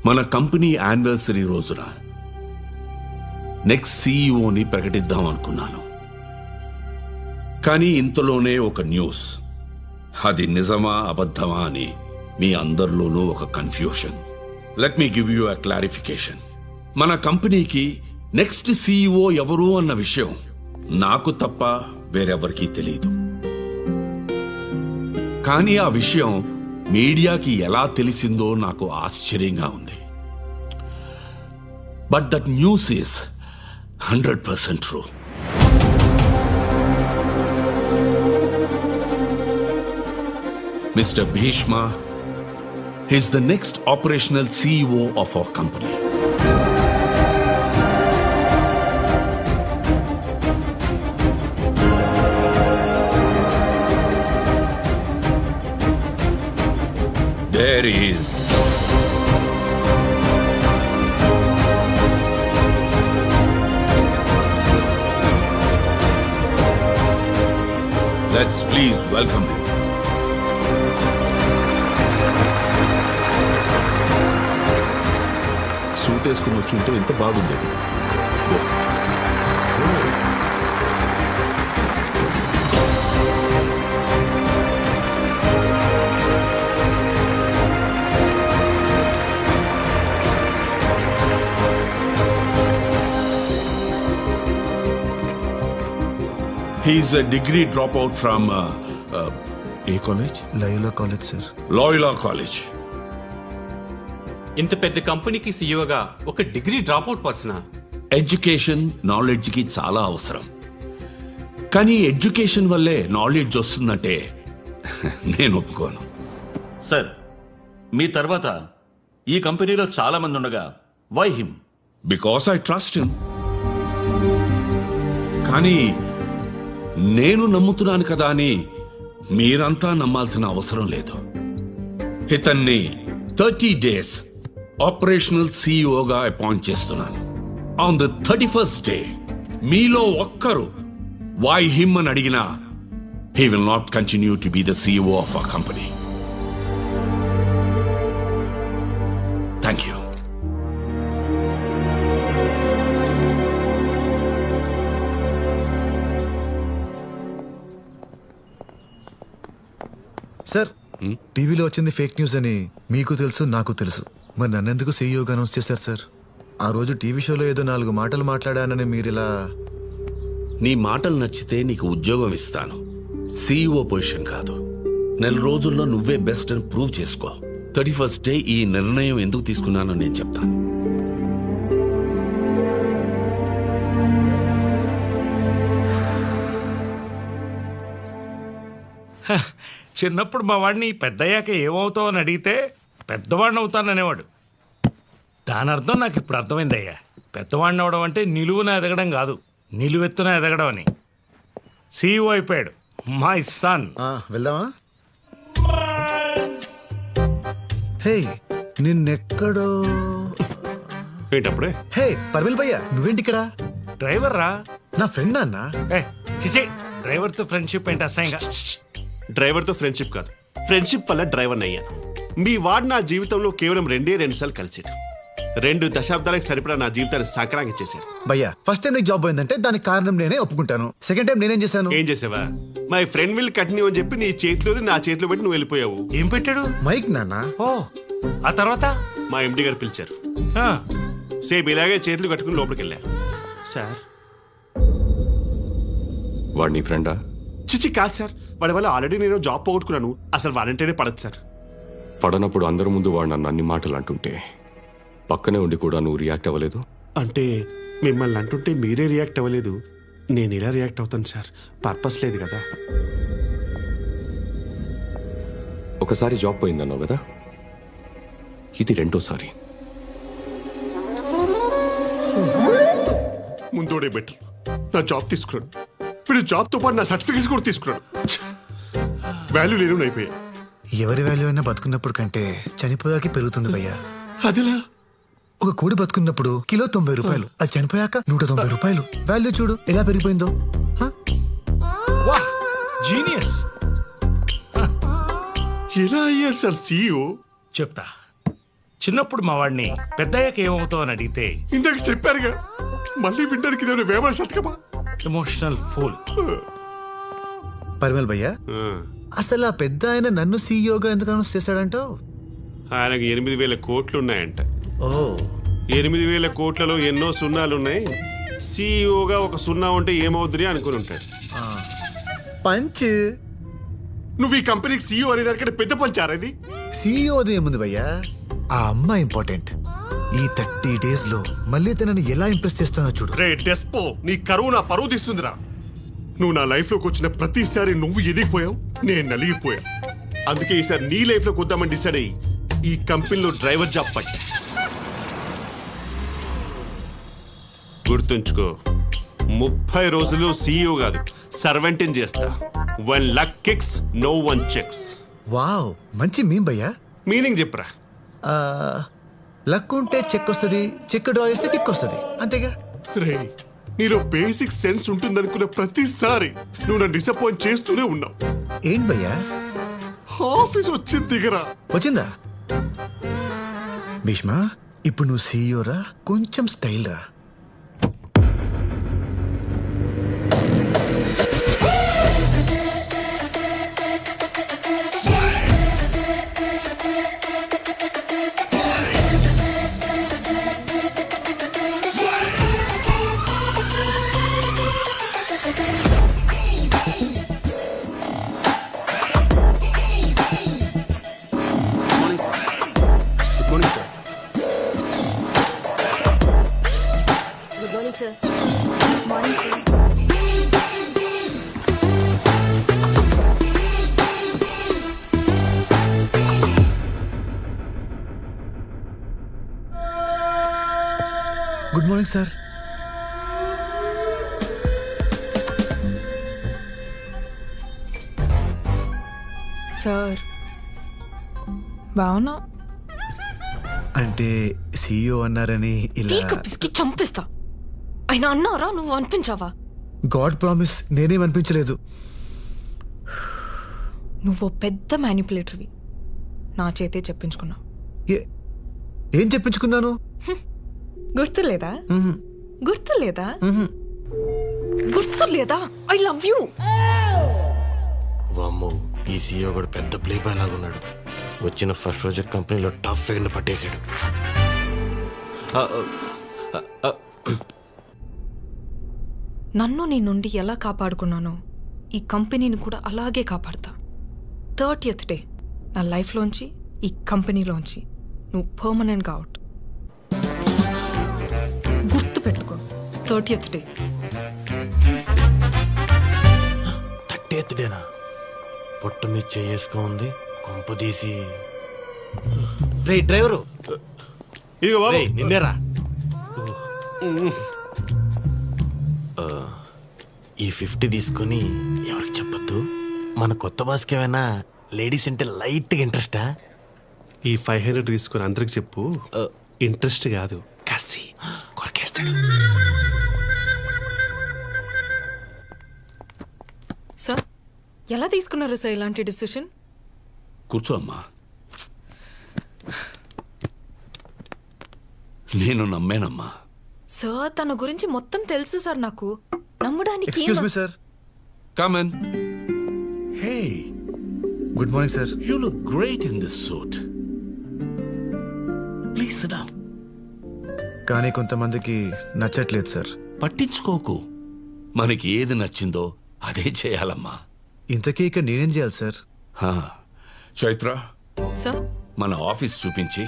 మన company anniversary రోజున next సీఈఓని ప్రకటిద్దాం అనుకున్నాను. కానీ ఇంతలోనే ఒక న్యూస్. అది నిజమా అబద్ధమా అని మీ అందరిలోనూ ఒక confusion. Let me give you a clarification. మన కంపెనీకి నెక్స్ట్ సీఈఓ ఎవరు అన్న విషయం నాకు తప్ప వేరెవరికీ తెలియదు. కానీ ఆ విషయం మీడియాకి ఎలా తెలిసిందో నాకు ఆశ్చర్యంగా ఉంది. But that news is 100% true. Mr. Bhishma is the next operational CEO of our company. There he is. Let's please welcome him. Suit వేసుకుని వచ్చి ఉంటే ఎంత బాగుండేది. He's a degree dropout from A college? Loyola college sir. Loyola College. ఇంత పెద్ద కంపెనీకి సీఈఓగా ఒక degree dropout పర్సనా? Education నాలెడ్జ్కి చాలా అవసరం. కానీ ఎడ్యుకేషన్ వల్లే నాలెడ్జ్ వస్తుందంటే నేను ఒప్పుకోను. సార్, మీ తర్వాత ఈ కంపెనీలో చాలా మంది ఉండగా why him? Because I trust him. కానీ నేను నమ్ముతున్నాను కదా అని మీరంతా నమ్మాల్సిన అవసరం లేదు. ఇతన్ని 30 days ఆపరేషనల్ సీఈఓగా అపాయింట్ చేస్తున్నాను. ఆన్ ద 31st day మీలో ఒక్కరు వై హిమ్ అని అడిగినా he will not continue to be the CEO of our company. Thank you. Sir, టీవీలో వచ్చింది ఫేక్ న్యూస్ అని మీకు తెలుసు, నాకు తెలుసు. మరి నన్నెందుకు సీఈఓగా అనౌన్స్ చేశారు సార్? ఆ రోజు టీవీ షోలో ఏదో 4 మాటలు మాట్లాడానని మీరిలా. నీ మాటలు నచ్చితే నీకు ఉద్యోగం ఇస్తాను, సీఈఓ పొజిషన్ కాదు. 4 రోజుల్లో నువ్వే బెస్ట్ అని ప్రూవ్ చేసుకో. 31st day ఈ నిర్ణయం ఎందుకు తీసుకున్నానో నేను చెప్తాను. చిన్నప్పుడు మా వాడిని పెద్దయ్యాక ఏమవుతావు అని అడిగితే పెద్దవాడిని అవుతాననేవాడు. దాని అర్థం నాకు ఇప్పుడు అర్థమైందయ్యా. పెద్దవాడిని అవడం అంటే నిలువున ఎదగడం కాదు, నిలువెత్తున ఎదగడం అని. సీఈఓ అయిపోయాడు మై సన్. వెళ్దామా? హే, నిన్నెక్కడో. ఏంటప్పుడే? హే పర్విల్ భయ్యా, నువ్వేంటి ఇక్కడ? డ్రైవర్ రా. నా ఫ్రెండ్ అన్నా. చిచే, డ్రైవర్తో ఫ్రెండ్షిప్ ఏంటి అసహ్యంగా? డ్రైవర్తో ఫ్రెండ్షిప్ కాదు, ఫ్రెండ్షిప్ వల్ల డ్రైవర్ని అయ్యాను. మీ వాడు నా జీవితంలో కేవలం 2 సార్లు కలిసాడు. 2 దశాబ్దాలకు సరిపడా నా జీవితాన్ని సాకరాంగా చేశాడు. భయ్యా, ఫస్ట్ టైం నీకు జాబ్ పోయిందంటే దానికి కారణం నేనే ఒప్పుకుంటాను. సెకండ్ టైం నేనేం చేశాను? ఏం చేసావా? మై ఫ్రెండ్ విల్ కంటిన్యూ అని చెప్పి నీ చేతిలోది నా చేతిలో పెట్టి నువ్వు వెళ్ళిపోయావు. ఏం పెట్టాడు? మైక్ నాన్న. ఓ, ఆ తర్వాత మా ఎండి గారు పిలిచారు. సేమ్ ఇలాగే చేతులు కట్టుకుని లోపలికి వెళ్ళారు. సార్, వాడు నీ ఫ్రెండా? చిచి కాదు సార్, వాడి వల్ల ఆల్రెడీ నేను జాబ్ పోగొట్టుకున్నాను. అసలు వాడంటేనే పడదు సార్. పడనప్పుడు అందరి ముందు వాడు నన్ను అన్ని మాటలు అంటుంటే పక్కనే ఉండి కూడా నువ్వు రియాక్ట్ అవ్వలేదు. అంటే మిమ్మల్ని అంటుంటే మీరే రియాక్ట్ అవ్వలేదు, నేను ఇలా రియాక్ట్ అవుతాను సార్. పర్పస్ లేదు కదా. ఒకసారి జాబ్ పోయిందన్నావు కదా, ఇది 2వ సారి. ముందోడే బెటర్. నా జాబ్ తీసుకున్నాను, వీడు జాబ్తో పాటు నా సర్టిఫికేట్స్ కూడా తీసుకున్నాను. వాల్యూ లేను అయిపోయా. ఎవరి వాల్యూ అయినా బతుకున్నప్పుడు కంటే చనిపోయాక పెరుగుతుంది భయ్యా. అదిలా ఒక కోడి బతుకున్నప్పుడు కిలో 90 రూపాయలు, అది చనిపోయాక 190 రూపాయలు. వాల్యూ చూడు ఎలా పెరిగిపోయిందో. జీనియస్. ఎలా అయ్యాడు సార్ సీఈఓ? చెప్తా. చిన్నప్పుడు మా వాడిని పెద్దయ్యాక ఏమవుతావు అని అడిగితే ఇందాక చెప్పారుగా, మళ్ళీ వినడానికి ఇదేమైనా వేమన శతకమా? Emotional fool. పరిమల్ భయ్యా, అసలు ఆ పెద్ద ఆయన నన్ను సీఈఓగా ఎందుకు అనౌన్స్ చేశాడంటావు? ఆయనకు 8,000 కోట్లు ఉన్నాయంట. ఓ 8,000 కోట్లలో ఎన్నో సున్నాలున్నాయి. సీఈఓగా ఒక సున్నా ఉంటే ఏమవుతుంది అనుకుని ఉంటాడు. పంచ్ నువ్వు ఈ కంపెనీకి సీఈఓ అనేదానికంటే పెద్ద పంచారది. సీఈఓది ఏముంది భయ్యా, ఆ అమ్మాయి ఇంపార్టెంట్. ఈ 30 days లో మళ్ళీ తనని ఎలా ఇంప్రెస్ చేస్తానో చూడు. రే డెస్పో, నీ కరువు నా పరువు తీస్తుందిరా. నువ్వు నా లైఫ్ లోకి వచ్చిన ప్రతిసారి నువ్వు ఎదిగిపోయావు, నేను నలిగిపోయా. అందుకే ఈసారి నీ లైఫ్ లోకి వద్దామని డిసైడ్ అయ్యి ఈ కంపెనీలో డ్రైవర్ జాబ్ పట్టా. గుర్తుంచుకో, 30 రోజులు సీఈఓ కాదు, సర్వెంట్ చేస్తా. One luck kicks, no one checks. Wow, మంచి మీమ్ భయ్యా. మీనింగ్ చెప్పరా. లక్ ఉంటే చెక్ వస్తుంది, చెక్ డ్రా చేస్తే కిక్ వస్తుంది, అంతేగా. రే, నీలో బేసిక్ సెన్స్ ఉంటుందనుకున్న ప్రతిసారి నువ్వు నన్ను డిసప్పాయింట్ చేస్తూనే ఉన్నావు. ఏంటి భయ్యా? ఆఫీస్ వచ్చింది దిగరా. వచ్చిందా? భీష్మా, ఇప్పుడు నువ్వు సీఈఓ రా, కొంచెం స్టైల్ రా. Good morning sir. సార్ బావునా? అంటే సీఈఓ అన్నారని ఇలా. పిసికి చంపిస్తా. ఆయన అన్నారా, నువ్వు అనిపించావా? God promise, నేనేమనిపించలేదు. నువ్వు పెద్ద మ్యానిపులేటర్వి. నా చేతే చెప్పించుకున్నావు. ఏం చెప్పించుకున్నాను? గుర్తులేదా? గుర్తులేదా? గుర్తులేదా? I love you. వామ్మో, ఈ సీఈఓ కూడా పెద్ద ప్లే బాయ్ లాగున్నాడు. వచ్చిన ఫస్ట్ రోజు కంపెనీలో టాప్ ఫిగర్ని పట్టేశాడు. నన్ను నీ నుండి ఎలా కాపాడుకున్నానో ఈ కంపెనీని కూడా అలాగే కాపాడతా. 30th డే నా లైఫ్లోంచి, ఈ కంపెనీలోంచి నువ్వు పర్మనెంట్గా అవుట్. గుర్తు పెట్టుకో, 30th డే. 30th డేనా? పొట్ట మీద చేసుకు ఉంది, కొంప తీసి. రే డ్రైవరు, ఇదిగో బాబు. నిన్నేరా. ఈ 50 తీసుకుని ఎవరికి చెప్పొద్దు. మన కొత్త బాస్కి ఏమైనా లేడీస్ అంటే లైట్గా ఇంట్రెస్టా? ఈ 500 తీసుకుని అందరికి చెప్పు, ఇంట్రెస్ట్ కాదు, కసి కొరకేస్తాడు. సార్, ఎలా తీసుకున్నారు సార్ ఇలాంటి డిసిషన్? కూర్చో అమ్మా. నేను నమ్మేనమ్మా. సార్, తన గురించి మొత్తం తెలుసు సార్ నాకు. నమ్మడానికి excuse me sir. Come in. Hey, good morning sir. you look great in this suit. Please sit down. కానీ కొంతమందికి నచ్చట్లేదు సార్. పట్టించుకోకు. మనకి ఏది నచ్చిందో అదే చేయాలమ్మా. ఇంతకీ ఇక నేనేం చేయాలి సార్? హా, చైత్ర, సార్. మన ఆఫీస్ చూపించి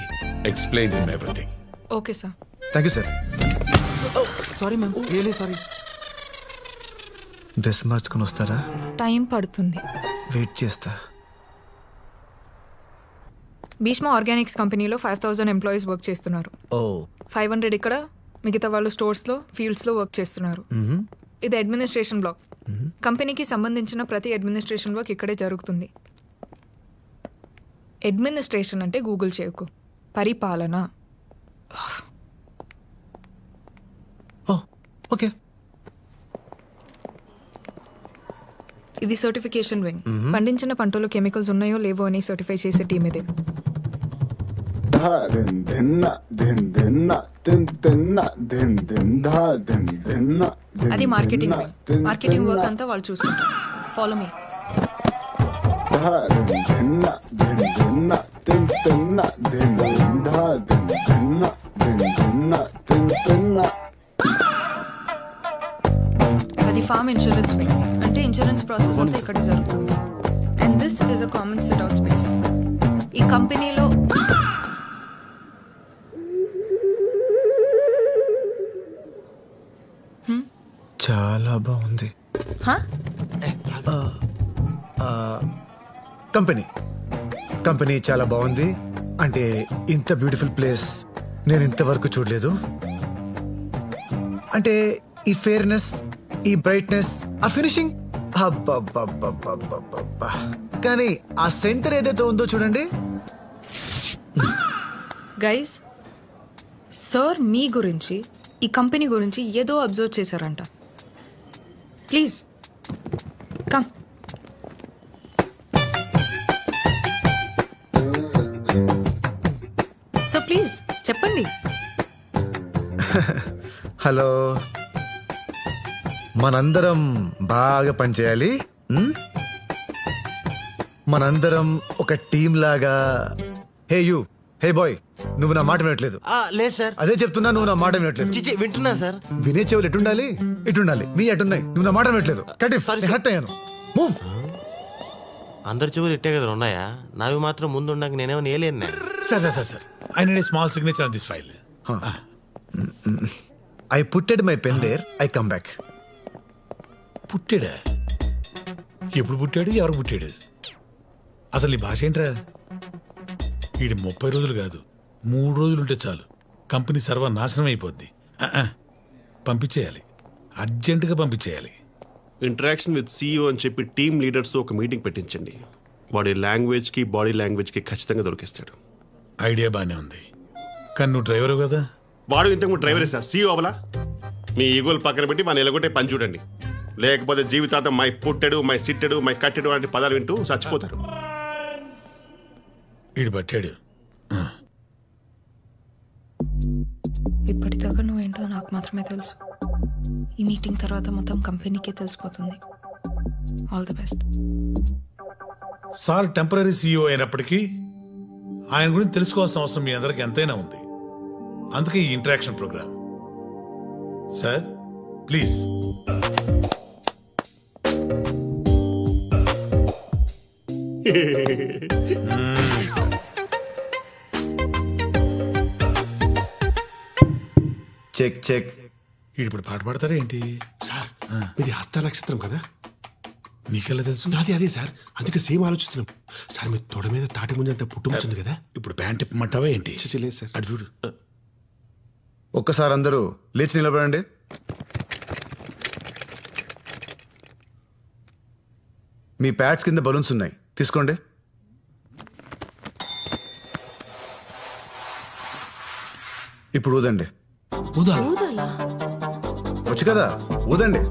explain him everything. Okay sir. Thank you sir. Sorry ma'am, really sorry. Dress మార్చుకొని వస్తారా? టైం పడుతుంది. వెయిట్ చేస్తా. భీష్మ ఆర్గానిక్స్ కంపెనీలో 5,000 ఎంప్లాయీస్ వర్క్ చేస్తున్నారు. ఓ 500 ఇక్కడ, మిగతా వాళ్ళు స్టోర్స్లో, ఫీల్డ్స్లో వర్క్ చేస్తున్నారు. ఇది అడ్మినిస్ట్రేషన్ బ్లాక్. కంపెనీకి సంబంధించిన ప్రతి అడ్మినిస్ట్రేషన్ వర్క్ ఇక్కడే జరుగుతుంది. అడ్మినిస్ట్రేషన్ అంటే గూగుల్ చేయకు, పరిపాలన. ఓ ఓకే. ఇది సర్టిఫికేషన్ వింగ్. పండించిన పంటలో కెమికల్స్ ఉన్నాయో లేవో అని సర్టిఫై చేసే టీమ్ ఇది. धा दिन दिन ना दिन दिन ना दिन दिन ना दिन दिन धा दिन दिन ना दिन అది మార్కెటింగ్ दिन ना మార్కెటింగ్ दिन వర్క్ ना అంతా వాళ్ళు చూసుకుంటారు. Follow me. धा दिन दिन ना दिन दिन ना दिन दिन ना दिन दिन धा दिन दिन ना दिन दिन ना दिन दिन ना అది ఫార్మ్ ఇన్సూరెన్స్ బిల్. అంటే ఇన్సూరెన్స్ ప్రాసెస్ అంతా ఇక్కడ జరుగుతుంది. And this is a common SIT out space. ఈ కంపెనీలో చాలా బాగుంది. హా? కంపెనీ చాలా బాగుంది. అంటే ఇంత బ్యూటిఫుల్ ప్లేస్ నేను ఇంతవరకు చూడలేదు. అంటే ఈ ఫేర్నెస్, ఈ బ్రైట్నెస్, ఆ ఫినిషింగ్, కానీ ఆ సెంటర్ ఏదైతే ఉందో చూడండి. గైస్, సార్ మీ గురించి, ఈ కంపెనీ గురించి ఏదో అబ్జర్వ్ చేశారంట. Please come. సో ప్లీజ్ చెప్పండి. హలో, మనందరం బాగా పనిచేయాలి. మనందరం ఒక టీం లాగా. హే యూ, హే బాయ్, నువ్వు నా మాట వినట్లేదు. లేదు సార్. అదే చెప్తున్నా, నువ్వు నా మాట వినట్లేదు. చిచి వింటున్నా సార్. వినే చెవులు ఎటుండాలి? ఇటుండాలి. మీ ఎటున్నాయి? నువ్వు నా మాట వినట్లేదు. హట్ అయ్యాను. మూవ్. అందరి చెవులు ఇట్టే కదా ఉన్నాయా? నావి మాత్రం ముందు ఉండక నేనేమో నేలేను. Sir sir sir sir, I need a small signature on this file. I putted my pen there, I come back. పుట్టాడా? ఎప్పుడు పుట్టాడు? ఎవరు పుట్టాడు? అసలు ఈ భాష ఏంట్రా? వీడి 30 రోజులు కాదు, 3 రోజులు ఉంటే చాలు కంపెనీ సర్వనాశనం అయిపోద్ది. పంపించేయాలి, అర్జెంటుగా పంపించేయాలి. ఇంటరాక్షన్ విత్ CEO అని చెప్పి టీమ్ లీడర్స్ ఒక మీటింగ్ పెట్టించండి. వాడి లాంగ్వేజ్కి బాడీ లాంగ్వేజ్కి ఖచ్చితంగా దొరికిస్తాడు. ఐడియా బాగానే ఉంది, కానీ నువ్వు డ్రైవరు కదా. వాడు ఇంతకు డ్రైవరే సార్, CEO అవలా. మీ ఈగోలు పక్కన పెట్టి మన ఎలగొట్టే పని చూడండి. లేకపోతే జీవితాంతం మై పుట్టెడు, మై సిట్టెడు, మై కట్టెడు వంటి పదాలు వింటూ చచ్చిపోతారు. వీడు పట్టాడు. ఇప్పటిదాకా నువ్వేంటో నాకు మాత్రమే తెలుసు. ఈ మీటింగ్ తర్వాత మొత్తం కంపెనీకే తెలిసిపోతుంది. All the best. Sir temporary CEO అయినప్పటికీ ఆయన గురించి తెలుసుకోవాల్సిన అవసరం మీ అందరికి ఎంతైనా ఉంది. అందుకే ఈ interaction program. Sir please. Check check. ఇప్పుడు పాట పాడతారా ఏంటి? సార్ ఇది హస్త నక్షత్రం కదా. నీకెలా తెలుసు? నాది అదే సార్, అందుకే సేమ్ ఆలోచిస్తున్నాం. సార్ మీ తొడ మీద తాటి ముంజంత పుట్టుమొచ్చింది కదా. ఇప్పుడు ప్యాంట్ ఇప్పమంటావా ఏంటి? లేదు సార్. అటు చూడు. ఒక్కసారి అందరూ లేచి నిలబడండి. మీ ప్యాడ్స్ కింద బలూన్స్ ఉన్నాయి, తీసుకోండి. ఇప్పుడు ఊదండి. వచ్చు కదా, ఊదండి.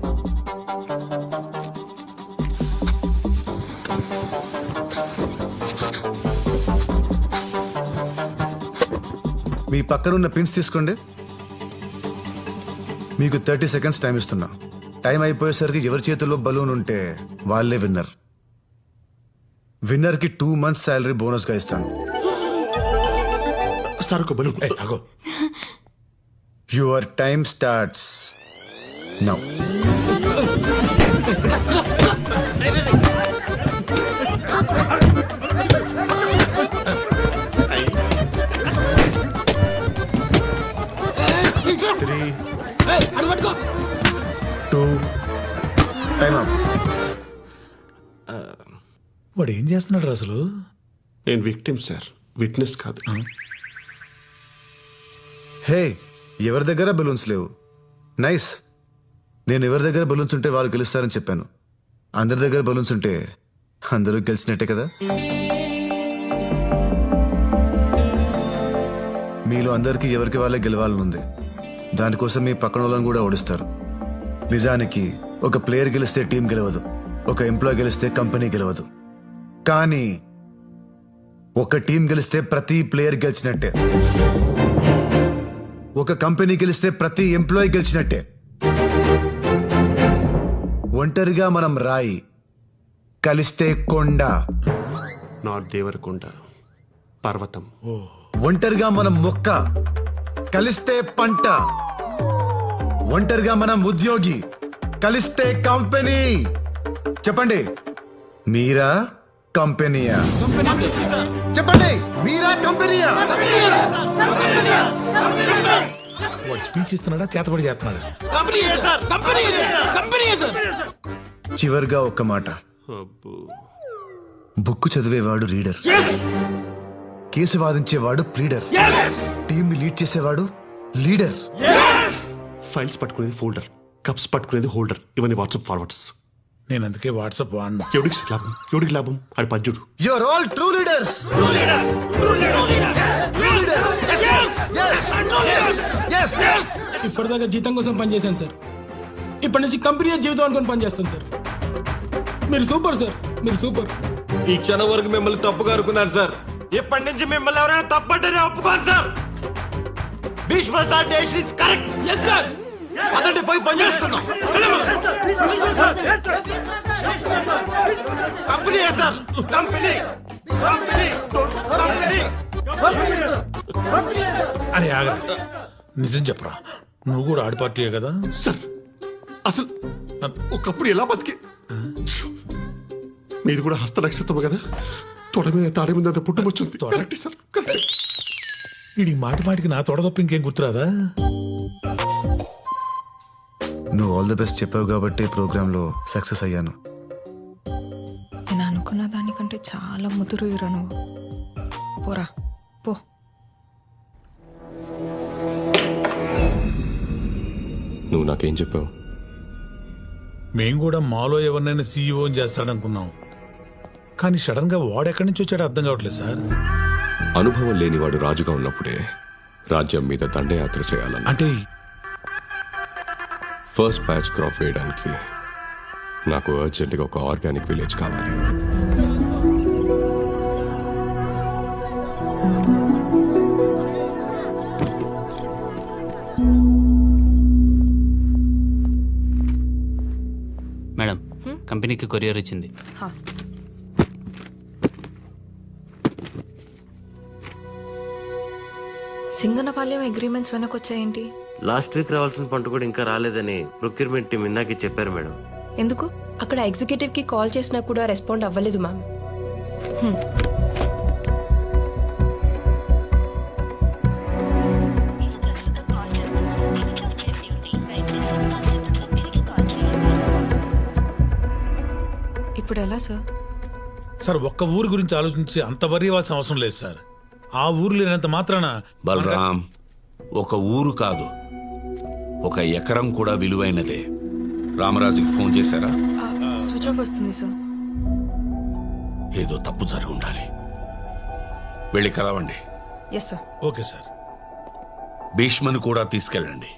మీ పక్కనున్న పిన్స్ తీసుకోండి. మీకు 30 seconds టైం ఇస్తున్నా. టైం అయిపోయేసరికి ఎవరి చేతుల్లో బలూన్ ఉంటే వాళ్ళే విన్నర్. విన్నర్కి 2 months శాలరీ బోనస్గా ఇస్తాను. సార్ ఒక బలూన్. అగో, యువర్ టైమ్ స్టార్ట్స్ నౌ. వాడు ఏం చేస్తున్నాడు అసలు? నేను విక్టిమ్ సార్, విట్నెస్ కాదు. హే, ఎవరి దగ్గర బలూన్స్ లేవు. నైస్. నేను ఎవరి దగ్గర బలూన్స్ ఉంటే వాళ్ళు గెలుస్తారని చెప్పాను. అందరి దగ్గర బలూన్స్ ఉంటే అందరూ గెలిచినట్టే కదా. మీలో అందరికీ ఎవరికి వాళ్ళే గెలవాలని ఉంది. దానికోసం మీ పక్కన వాళ్ళని కూడా ఓడిస్తారు. నిజానికి ఒక ప్లేయర్ గెలిస్తే టీం గెలవదు, ఒక ఎంప్లాయ్ గెలిస్తే కంపెనీ గెలవదు. కానీ ఒక టీం గెలిస్తే ప్రతి ప్లేయర్ గెలిచినట్టే, ఒక కంపెనీ గెలిస్తే ప్రతి ఎంప్లాయీ గెలిచినట్టే. ఒంటరిగా మనం రాయి, కలిస్తే కొండ. నాట్ దేవరకొండ, పర్వతం. ఒంటరిగా మనం మొక్క, కలిస్తే పంట. ఒంటరిగా మనం ఉద్యోగి, కలిస్తే కంపెనీ. చెప్పండి, మీరా కంపెనీయా? చెప్పండి, మీరా కంపెనీయా? వాడు స్పీచ్ ఇస్తున్నాడా, చేతబడి చేస్తున్నాడా? చివరిగా ఒక్క మాట, బుక్ చదివేవాడు రీడర్, కేసు వాదించేవాడు ప్లీడర్, టీం లీడ్ చేసేవాడు లీడర్. ఫైల్స్ పట్టుకునేది ఫోల్డర్, కప్స్ పట్టుకునేది హోల్డర్. ఇవన్నీ వాట్సాప్ ఫార్వర్డ్స్. నేను అందుకే వాట్సాప్ వాడినా. ఎవడికి లాభం అది పద్యుడు. You are all true leaders. ఇప్పటిదాకా జీతం కోసం పనిచేశాను సార్. ఇప్పటి నుంచి కంపెనీ జీవితం అనుకుని పనిచేస్తాను సార్. మీరు సూపర్ సార్, మీరు సూపర్. ఈ క్షణం వరకు మిమ్మల్ని తప్పుగా అనుకున్నాను సార్. ఇప్పటి నుంచి మిమ్మల్ని ఎవరైనా తప్పంటేనే ఒప్పుకోను sir. Bhishma sir decision is correct. Yes sir. అదండి పోయి పని చేస్తున్నాం. కంపెనీ సార్, కంపెనీ అరే ఆగా, నిజం చెప్పరా, నువ్వు కూడా ఆడి పార్టీయే కదా? సార్ అసలు ఒకప్పుడు ఎలా బతికే, మీరు కూడా హస్త నక్షత్రం కదా, తొడ మీద తాడే మీద అంత పుట్టుకొచ్చింది. Correct sir, correct. వీడి మాటి మాటికి నా తొడ తప్ప ఇంకేం గుర్తురాదా? నువ్వు ఆల్ ది బెస్ట్ చెప్పావు కాబట్టి ప్రోగ్రాంలో సక్సెస్ అయ్యాను. నేను అనుకున్న దానికంటే చాలా ముదురు ఇరా నువ్వు. పోరా పో. నువ్వు నాకేం చెప్పావు? మేం కూడా మాలో ఎవరినైనా సీఈఓ చేస్తాడనుకున్నాం, కానీ సడన్ గా వాడెక్కడి నుంచి వచ్చాడో అర్థం కావట్లేదు సార్. అనుభవం లేనివాడు రాజుగా ఉన్నప్పుడే రాజ్యం మీద దండయాత్ర చేయాలని. అంటే ఫస్ట్ బ్యాచ్ క్రాప్ వేయడానికి నాకు అర్జెంటుగా ఒక ఆర్గానిక్ విలేజ్ కావాలి. మేడం, కంపెనీకి కొరియర్ ఇచ్చింది. సింగనపాలెం అగ్రిమెంట్స్ వెనకొచ్చాయేంటి? లాస్ట్ వీక్ రావాల్సిన పంట కూడా ఇంకా రాలేదని ప్రొక్యూర్మెంట్ టీం ఇందాకే చెప్పారు మేడం. ఎందుకు? అక్కడ ఎగ్జిక్యూటివ్ కి కాల్ చేసినా కూడా రెస్పాండ్ అవ్వలేదు మ్యామ్. ఇప్పుడు ఎలా సార్? సార్ ఒక్క ఊరు గురించి ఆలోచించి అంత వరి ఇవ్వాల్సిన అవసరం లేదు సార్. ఆ ఊరు లేనంత మాత్రాన. బలరాం, ఒక ఊరు కాదు, ఒక ఎకరం కూడా విలువైనదే. రామరాజుకి ఫోన్ చేశారా? స్విచ్ ఆఫ్ వస్తుంది సార్. ఏదో తప్పు జరిగి ఉండాలి. వెళ్ళి కలవండి. Yes sir. Okay sir. భీష్మను కూడా తీసుకెళ్ళండి.